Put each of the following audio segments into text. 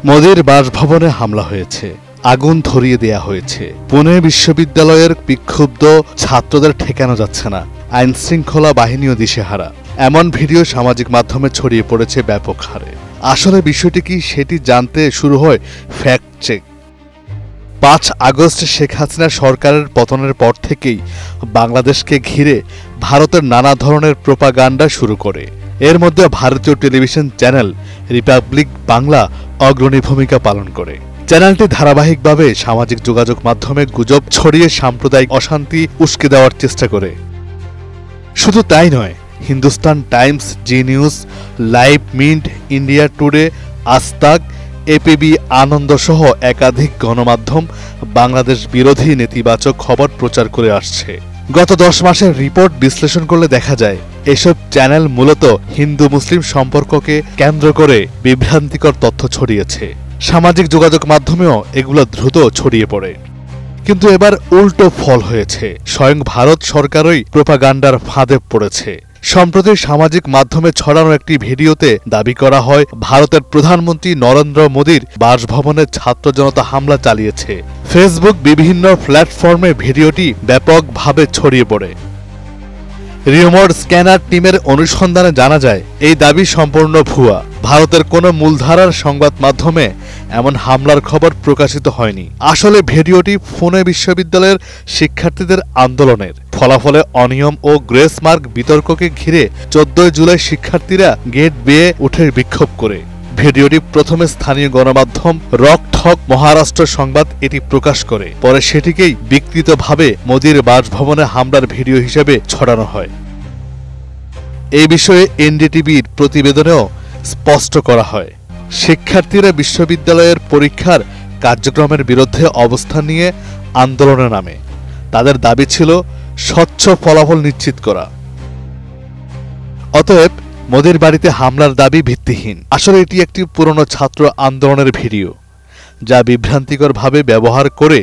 মোদির বাসভবনে হামলা হয়েছে, আগুন ধরিয়ে দেয়া হয়েছে। পুনে বিশ্ববিদ্যালয়ের বিক্ষুব্ধ ছাত্রদের ঠেকানো যাচ্ছে না, আইন শৃঙ্খলা বাহিনীও দিশেহারা। এমন ভিডিও সামাজিক মাধ্যমে ছড়িয়ে পড়েছে ব্যাপক হারে। আসলে বিষয়টি কি সেটি জানতে শুরু হয় fact check. ৫ August Sheikh Hasina সরকারের পতনের পর থেকেই বাংলাদেশকে ঘিরে ভারতের নানা ধরনের প্রোপাগান্ডা শুরু করে। এর মধ্যে ভারতীয় টেলিভিশন চ্যানেল রিপাবলিক বাংলা অগ্রণী ভূমিকা পালন করে। চ্যানেলটি ধারাবাহিকভাবে সামাজিক যোগাযোগ মাধ্যমে গুজব ছড়িয়ে সাম্প্রদায়িক অশান্তি উস্কে দেওয়ার চেষ্টা করে। শুধু তাই নয়, Hindustan Times, Zee News, Live Mint, India Today, Aaj Tak, ABP Ananda সহ একাধিক গণমাধ্যম বাংলাদেশ বিরোধী নেতিবাচক খবর প্রচার করে আসছে। গত 10 মাসের রিপোর্ট বিশ্লেষণ করলে দেখা যায় এসব চ্যানেল মূলত হিন্দু মুসলিম সম্পর্ককে কেন্দ্র করে বিভ্রান্তিকর তথ্য ছড়িয়েছে। সামাজিক যোগাযোগ মাধ্যমেও এগুলো দ্রুত ছড়িয়ে পড়ে। কিন্তু এবার উল্টো ফল হয়েছে, স্বয়ং ভারত সরকারই প্রোপাগান্ডার ফাঁদে পড়েছে। সম্প্রতি সামাজিক মাধ্যমে ছড়ানো একটি ভিডিওতে দাবি করা হয় ভারতের প্রধানমন্ত্রী নরেন্দ্র মোদীর বাসভবনে ছাত্র জনতা হামলা চালিয়েছে। ফেসবুক বিভিন্ন প্ল্যাটফর্মে ভিডিওটি ব্যাপকভাবে ছড়িয়ে পড়ে। রিউমার স্ক্যানার টিমের অনুসন্ধানে জানা যায় এই দাবি সম্পূর্ণ ভুয়া। ভারতের কোনো মূলধারার সংবাদ মাধ্যমে এমন হামলার খবর প্রকাশিত হয়নি। আসলে ভিডিওটি পুনে বিশ্ববিদ্যালয়ের শিক্ষার্থীদের আন্দোলনের ফলাফলে অনিয়ম ও গ্রেস মার্ক বিতর্ককে ঘিরে 14 জুলাই শিক্ষার্থীরা গেট বেয়ে উঠে বিক্ষোভ করে। ভিডিওটি প্রথমে স্থানীয় গণমাধ্যম রক ঠক মহারাষ্ট্র সংবাদ এটি প্রকাশ করে, পরে সেটিকেই বিকৃতভাবে মোদির বাসভবনে হামলার ভিডিও হিসেবে ছড়ানো হয়। এই বিষয়ে এনডিটিভির প্রতিবেদনেও স্পষ্ট করা হয়, শিক্ষার্থীরা বিশ্ববিদ্যালয়ের পরীক্ষার কার্যক্রমের বিরুদ্ধে অবস্থান নিয়ে আন্দোলনে নামে। তাদের দাবি ছিল স্বচ্ছ ফলাফল নিশ্চিত করা। অতএব মোদির বাড়িতে হামলার দাবি ভিত্তিহীন। আসলে এটি একটি পুরনো ছাত্র আন্দোলনের ভিডিও, যা বিভ্রান্তিকরভাবে ব্যবহার করে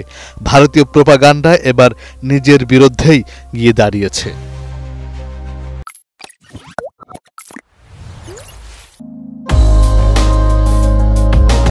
ভারতীয় প্রোপাগান্ডা এবার নিজের বিরুদ্ধেই গিয়ে দাঁড়িয়েছে।